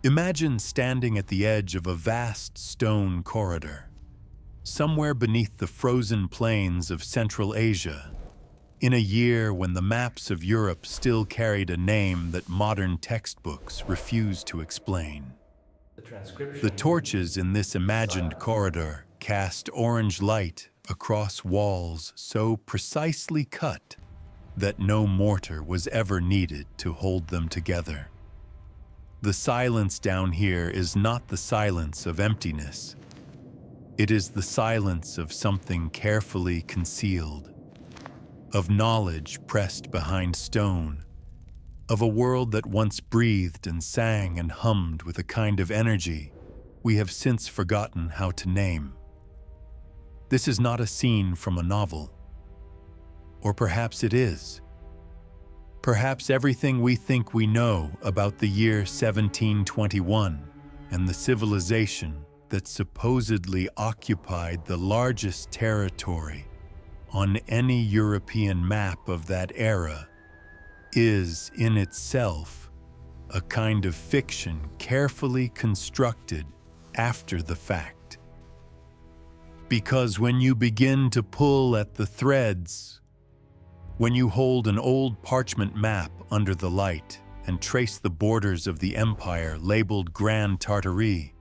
Imagine standing at the edge of a vast stone corridor, somewhere beneath the frozen plains of Central Asia, in a year when the maps of Europe still carried a name that modern textbooks refuse to explain. The torches in this imagined corridor cast orange light across walls so precisely cut that no mortar was ever needed to hold them together. The silence down here is not the silence of emptiness. It is the silence of something carefully concealed, of knowledge pressed behind stone, of a world that once breathed and sang and hummed with a kind of energy we have since forgotten how to name. This is not a scene from a novel. Or perhaps it is. Perhaps everything we think we know about the year 1721 and the civilization that supposedly occupied the largest territory on any European map of that era is, in itself, a kind of fiction carefully constructed after the fact. Because when you begin to pull at the threads, when you hold an old parchment map under the light and trace the borders of the empire labeled Grand Tartaria,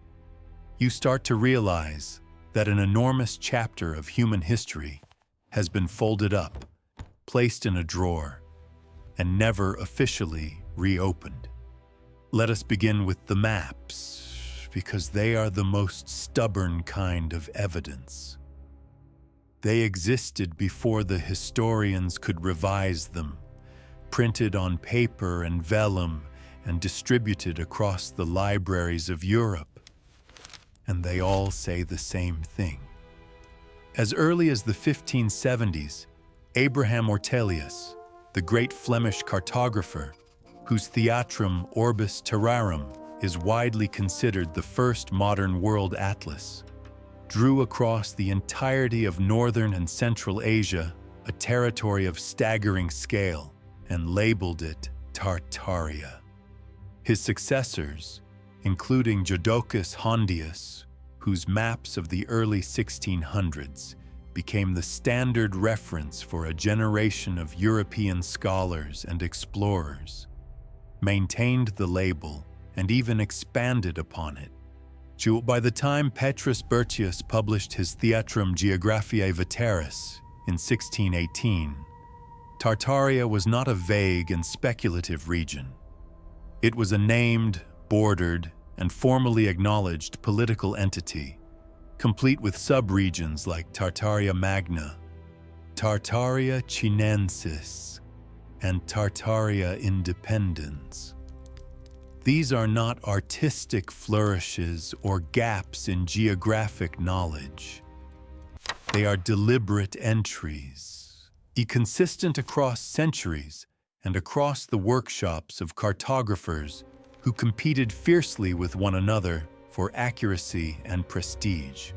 you start to realize that an enormous chapter of human history has been folded up, placed in a drawer, and never officially reopened. Let us begin with the maps, because they are the most stubborn kind of evidence. They existed before the historians could revise them, printed on paper and vellum and distributed across the libraries of Europe. And they all say the same thing. As early as the 1570s, Abraham Ortelius, the great Flemish cartographer, whose Theatrum Orbis Terrarum is widely considered the first modern world atlas, drew across the entirety of northern and central Asia a territory of staggering scale and labeled it Tartaria. His successors, including Jodocus Hondius, whose maps of the early 1600s became the standard reference for a generation of European scholars and explorers, maintained the label and even expanded upon it. By the time Petrus Bertius published his Theatrum Geographiae Veteris in 1618, Tartaria was not a vague and speculative region. It was a named, bordered, and formally acknowledged political entity, complete with subregions like Tartaria Magna, Tartaria Chinensis, and Tartaria Independens. These are not artistic flourishes or gaps in geographic knowledge. They are deliberate entries, consistent across centuries and across the workshops of cartographers who competed fiercely with one another for accuracy and prestige.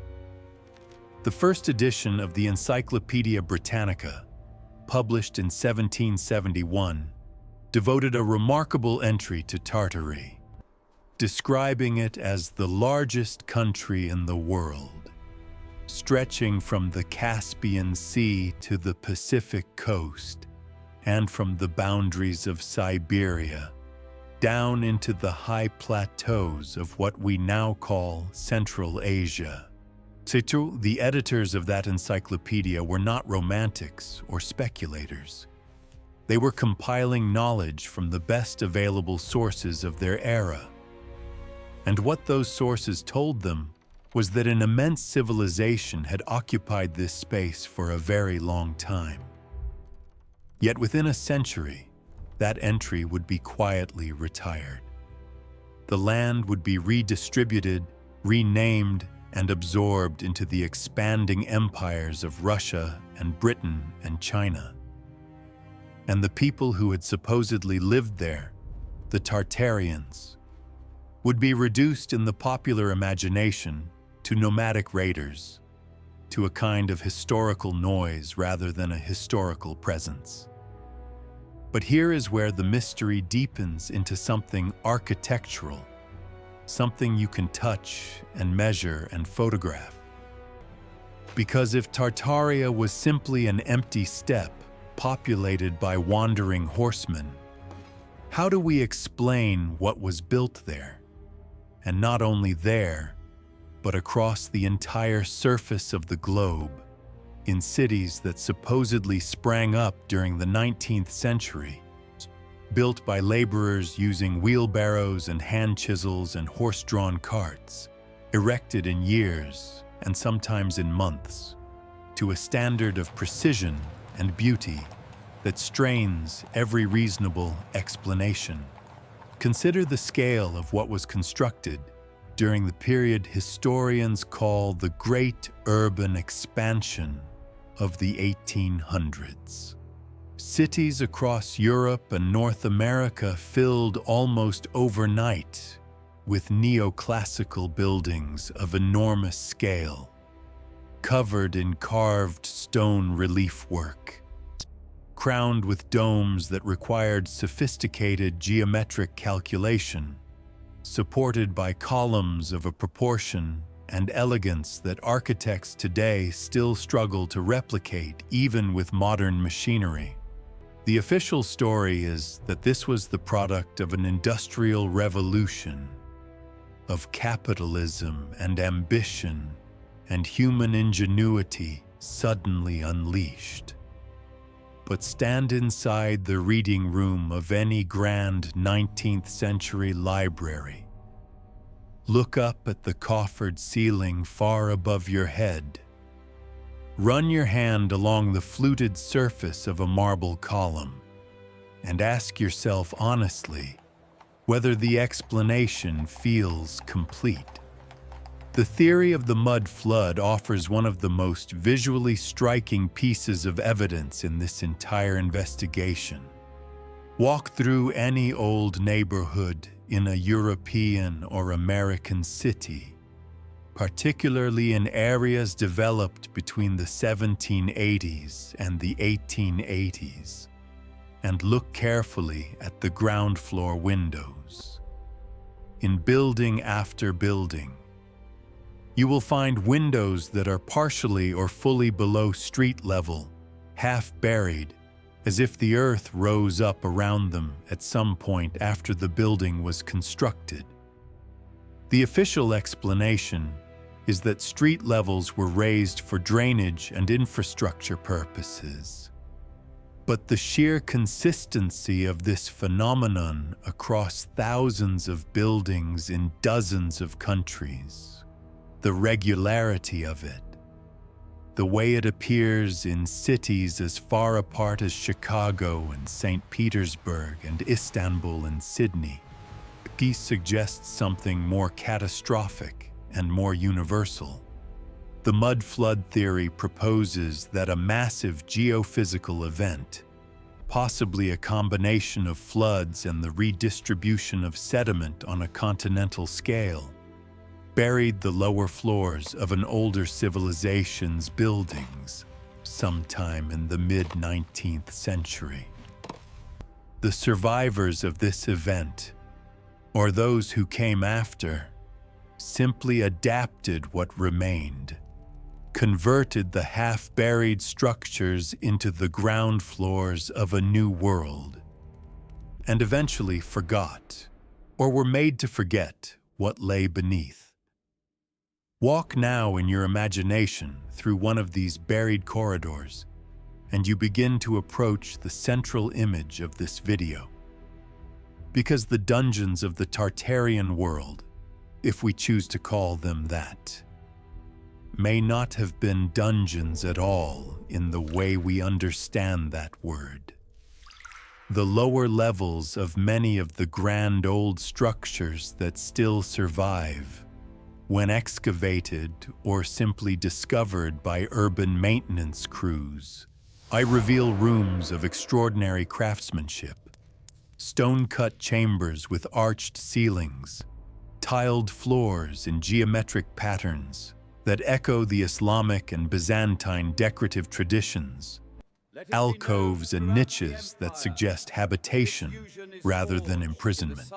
The first edition of the Encyclopaedia Britannica, published in 1771, devoted a remarkable entry to Tartary, describing it as the largest country in the world, stretching from the Caspian Sea to the Pacific coast, and from the boundaries of Siberia down into the high plateaus of what we now call Central Asia. The editors of that encyclopedia were not romantics or speculators. They were compiling knowledge from the best available sources of their era. And what those sources told them was that an immense civilization had occupied this space for a very long time. Yet within a century, that entry would be quietly retired. The land would be redistributed, renamed, and absorbed into the expanding empires of Russia and Britain and China. And the people who had supposedly lived there, the Tartarians, would be reduced in the popular imagination to nomadic raiders, to a kind of historical noise rather than a historical presence. But here is where the mystery deepens into something architectural, something you can touch and measure and photograph. Because if Tartaria was simply an empty steppe populated by wandering horsemen, how do we explain what was built there? And not only there, but across the entire surface of the globe, in cities that supposedly sprang up during the 19th century, built by laborers using wheelbarrows and hand chisels and horse-drawn carts, erected in years and sometimes in months, to a standard of precision and beauty that strains every reasonable explanation. Consider the scale of what was constructed during the period historians call the Great Urban Expansion of the 1800s. Cities across Europe and North America filled almost overnight with neoclassical buildings of enormous scale, covered in carved stone relief work, crowned with domes that required sophisticated geometric calculation, supported by columns of a proportion and elegance that architects today still struggle to replicate even with modern machinery. The official story is that this was the product of an industrial revolution, of capitalism and ambition and human ingenuity suddenly unleashed. But stand inside the reading room of any grand 19th century library. Look up at the coffered ceiling far above your head. Run your hand along the fluted surface of a marble column and ask yourself honestly whether the explanation feels complete. The theory of the mud flood offers one of the most visually striking pieces of evidence in this entire investigation. Walk through any old neighborhood in a European or American city, particularly in areas developed between the 1780s and the 1880s, and look carefully at the ground floor windows. In building after building, you will find windows that are partially or fully below street level, half buried, as if the earth rose up around them at some point after the building was constructed. The official explanation is that street levels were raised for drainage and infrastructure purposes. But the sheer consistency of this phenomenon across thousands of buildings in dozens of countries, the regularity of it, the way it appears in cities as far apart as Chicago and St. Petersburg and Istanbul and Sydney, he suggests something more catastrophic and more universal. The mud flood theory proposes that a massive geophysical event, possibly a combination of floods and the redistribution of sediment on a continental scale, buried the lower floors of an older civilization's buildings sometime in the mid-19th century. The survivors of this event, or those who came after, simply adapted what remained, converted the half-buried structures into the ground floors of a new world, and eventually forgot, or were made to forget, what lay beneath. Walk now in your imagination through one of these buried corridors, and you begin to approach the central image of this video. Because the dungeons of the Tartarian world, if we choose to call them that, may not have been dungeons at all in the way we understand that word. The lower levels of many of the grand old structures that still survive, when excavated or simply discovered by urban maintenance crews, I reveal rooms of extraordinary craftsmanship, stone-cut chambers with arched ceilings, tiled floors in geometric patterns that echo the Islamic and Byzantine decorative traditions, alcoves and niches that suggest habitation rather than imprisonment.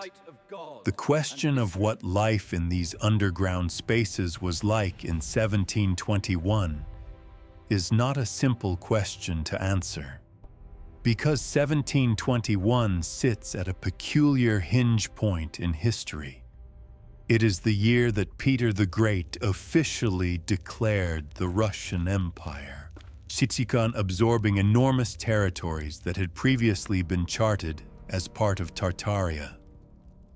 The question of what life in these underground spaces was like in 1721 is not a simple question to answer. Because 1721 sits at a peculiar hinge point in history. It is the year that Peter the Great officially declared the Russian Empire, Shitsikhan absorbing enormous territories that had previously been charted as part of Tartaria.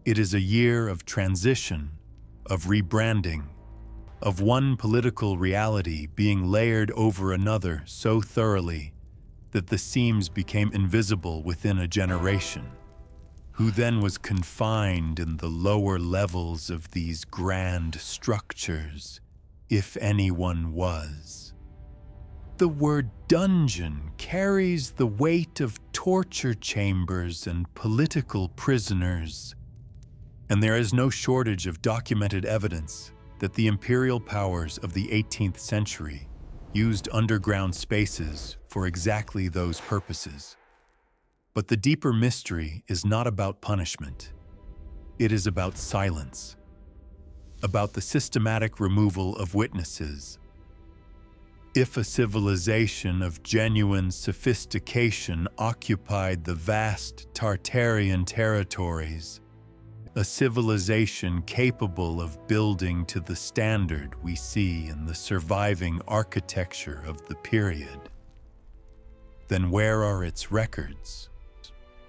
It is a year of transition, of rebranding, of one political reality being layered over another so thoroughly that the seams became invisible within a generation. Who then was confined in the lower levels of these grand structures, if anyone was? The word dungeon carries the weight of torture chambers and political prisoners, and there is no shortage of documented evidence that the imperial powers of the 18th century used underground spaces for exactly those purposes. But the deeper mystery is not about punishment. It is about silence, about the systematic removal of witnesses. If a civilization of genuine sophistication occupied the vast Tartarian territories, a civilization capable of building to the standard we see in the surviving architecture of the period, then where are its records?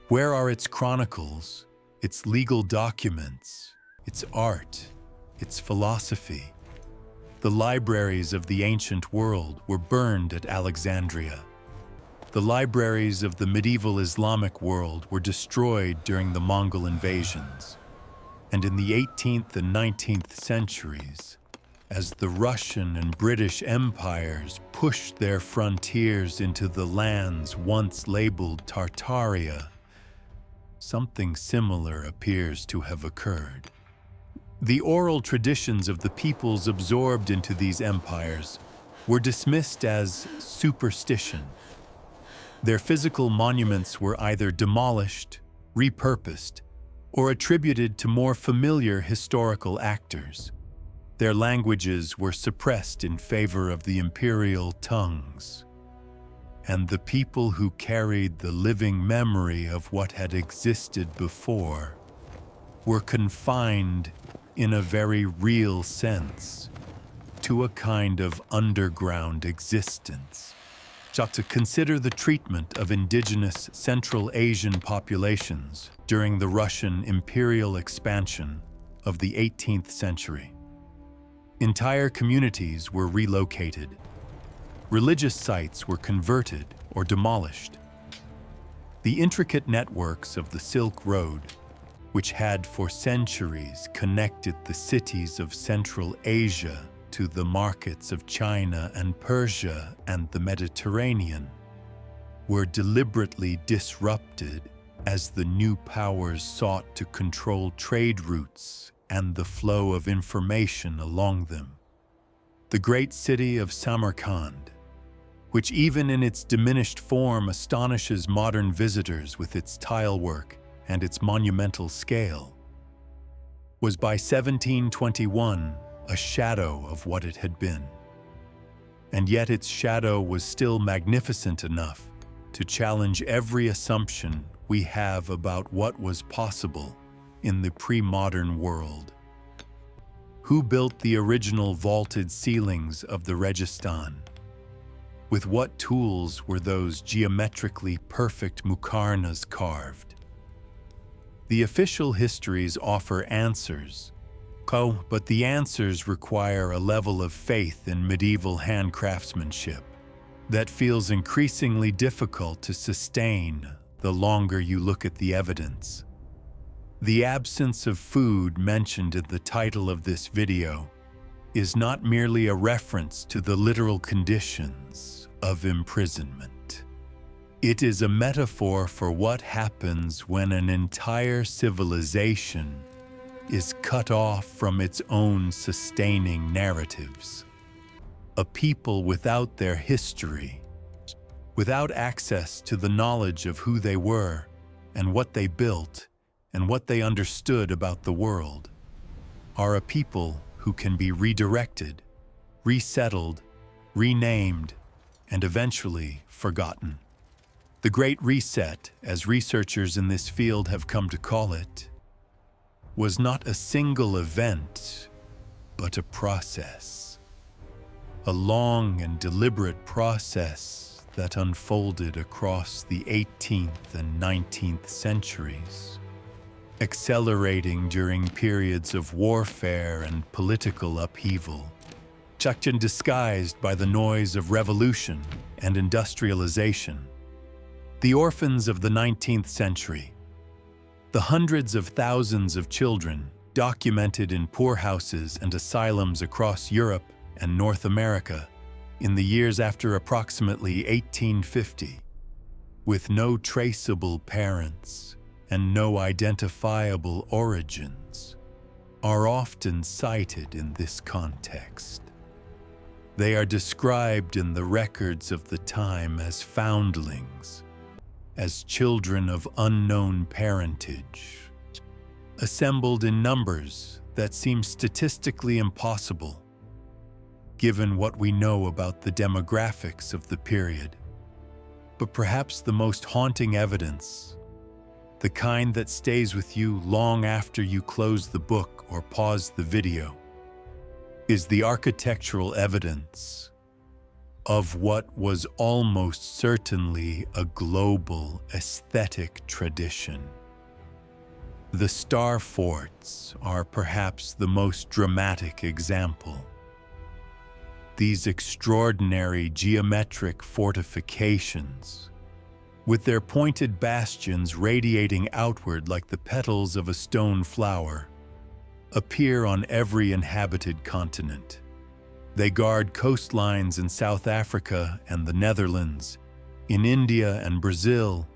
Where are its chronicles, its legal documents, its art, its philosophy? The libraries of the ancient world were burned at Alexandria. The libraries of the medieval Islamic world were destroyed during the Mongol invasions. And in the 18th and 19th centuries, as the Russian and British empires pushed their frontiers into the lands once labeled Tartaria, something similar appears to have occurred. The oral traditions of the peoples absorbed into these empires were dismissed as superstition. Their physical monuments were either demolished, repurposed, or attributed to more familiar historical actors. Their languages were suppressed in favor of the imperial tongues. And the people who carried the living memory of what had existed before were confined, in a very real sense, to a kind of underground existence. To consider the treatment of indigenous Central Asian populations during the Russian imperial expansion of the 18th century. Entire communities were relocated. Religious sites were converted or demolished. The intricate networks of the Silk Road, which had for centuries connected the cities of Central Asia to the markets of China and Persia and the Mediterranean, were deliberately disrupted as the new powers sought to control trade routes and the flow of information along them. The great city of Samarkand, which even in its diminished form astonishes modern visitors with its tilework and its monumental scale, was by 1721 a shadow of what it had been. And yet its shadow was still magnificent enough to challenge every assumption we have about what was possible in the pre-modern world. Who built the original vaulted ceilings of the Registan? With what tools were those geometrically perfect muqarnas carved? The official histories offer answers, but the answers require a level of faith in medieval hand craftsmanship that feels increasingly difficult to sustain the longer you look at the evidence. The absence of food mentioned in the title of this video is not merely a reference to the literal conditions of imprisonment. It is a metaphor for what happens when an entire civilization is cut off from its own sustaining narratives. A people without their history, without access to the knowledge of who they were and what they built and what they understood about the world, are a people who can be redirected, resettled, renamed, and eventually forgotten. The Great Reset, as researchers in this field have come to call it, was not a single event, but a process. A long and deliberate process that unfolded across the 18th and 19th centuries, accelerating during periods of warfare and political upheaval, often disguised by the noise of revolution and industrialization. The orphans of the 19th century, the hundreds of thousands of children documented in poorhouses and asylums across Europe and North America in the years after approximately 1850, with no traceable parents and no identifiable origins, are often cited in this context. They are described in the records of the time as foundlings, as children of unknown parentage, assembled in numbers that seem statistically impossible, given what we know about the demographics of the period. But perhaps the most haunting evidence, the kind that stays with you long after you close the book or pause the video, is the architectural evidence of what was almost certainly a global aesthetic tradition. The star forts are perhaps the most dramatic example. These extraordinary geometric fortifications, with their pointed bastions radiating outward like the petals of a stone flower, appear on every inhabited continent. They guard coastlines in South Africa and the Netherlands, in India and Brazil,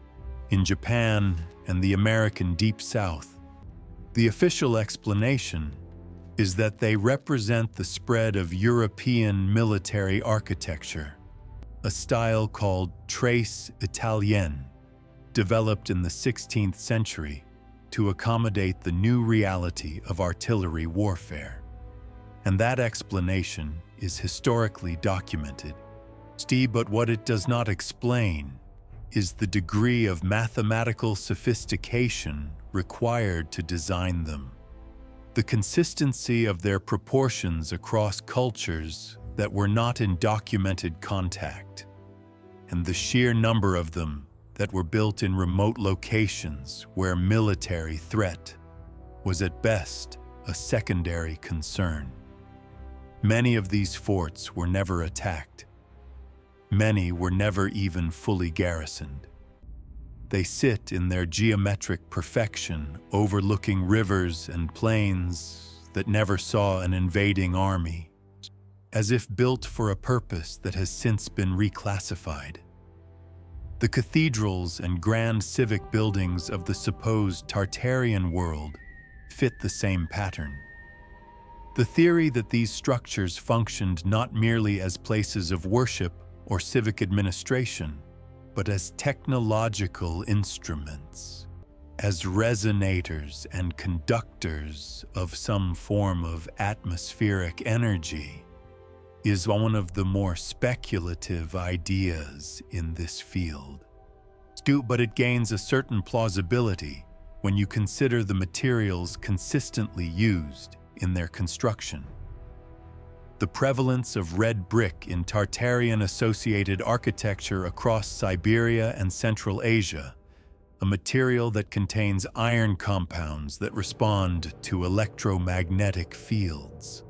in Japan and the American Deep South. The official explanation is that they represent the spread of European military architecture, a style called Tres Italien, developed in the 16th century to accommodate the new reality of artillery warfare. And that explanation is historically documented. But what it does not explain is the degree of mathematical sophistication required to design them, the consistency of their proportions across cultures that were not in documented contact, and the sheer number of them that were built in remote locations where military threat was at best a secondary concern. Many of these forts were never attacked. Many were never even fully garrisoned. They sit in their geometric perfection, overlooking rivers and plains that never saw an invading army, as if built for a purpose that has since been reclassified. The cathedrals and grand civic buildings of the supposed Tartarian world fit the same pattern. The theory that these structures functioned not merely as places of worship or civic administration, but as technological instruments, as resonators and conductors of some form of atmospheric energy, is one of the more speculative ideas in this field. But it gains a certain plausibility when you consider the materials consistently used in their construction. The prevalence of red brick in Tartarian-associated architecture across Siberia and Central Asia, a material that contains iron compounds that respond to electromagnetic fields.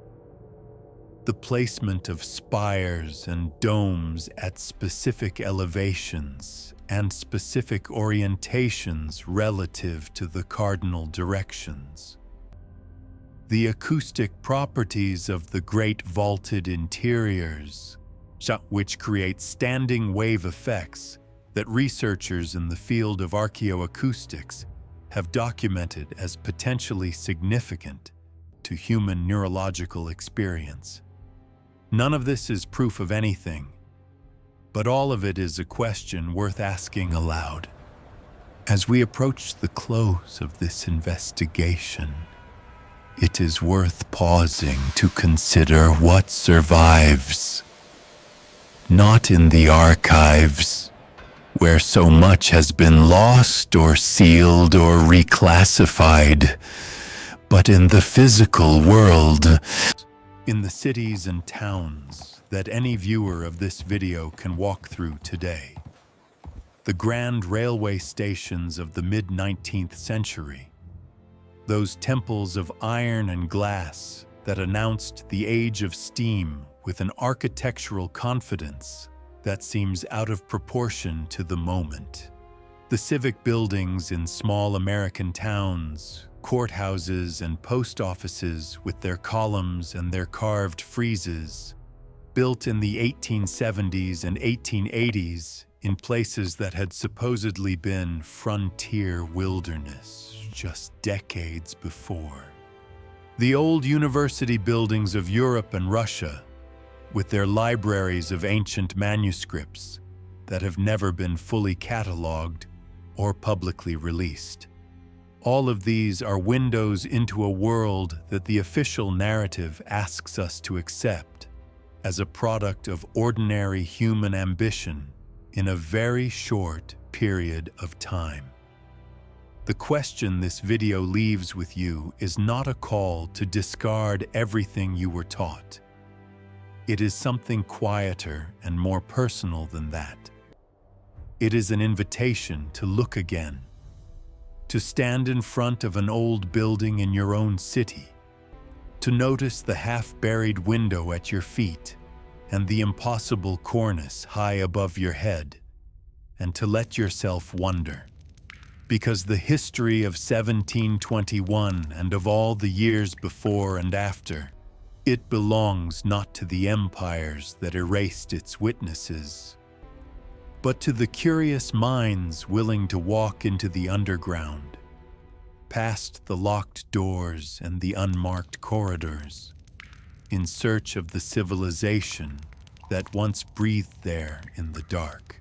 The placement of spires and domes at specific elevations and specific orientations relative to the cardinal directions. The acoustic properties of the great vaulted interiors, which create standing wave effects that researchers in the field of archaeoacoustics have documented as potentially significant to human neurological experience. None of this is proof of anything, But all of it is a question worth asking aloud. As we approach the close of this investigation, it is worth pausing to consider what survives. Not in the archives, where so much has been lost or sealed or reclassified, but in the physical world, in the cities and towns that any viewer of this video can walk through today. The grand railway stations of the mid-19th century, those temples of iron and glass that announced the age of steam with an architectural confidence that seems out of proportion to the moment. The civic buildings in small American towns, courthouses and post offices with their columns and their carved friezes, built in the 1870s and 1880s in places that had supposedly been frontier wilderness just decades before. The old university buildings of Europe and Russia, with their libraries of ancient manuscripts that have never been fully cataloged or publicly released. All of these are windows into a world that the official narrative asks us to accept as a product of ordinary human ambition in a very short period of time. The question this video leaves with you is not a call to discard everything you were taught. It is something quieter and more personal than that. It is an invitation to look again, to stand in front of an old building in your own city, to notice the half-buried window at your feet and the impossible cornice high above your head, and to let yourself wonder. Because the history of 1721 and of all the years before and after, it belongs not to the empires that erased its witnesses, but to the curious minds willing to walk into the underground, past the locked doors and the unmarked corridors, in search of the civilization that once breathed there in the dark.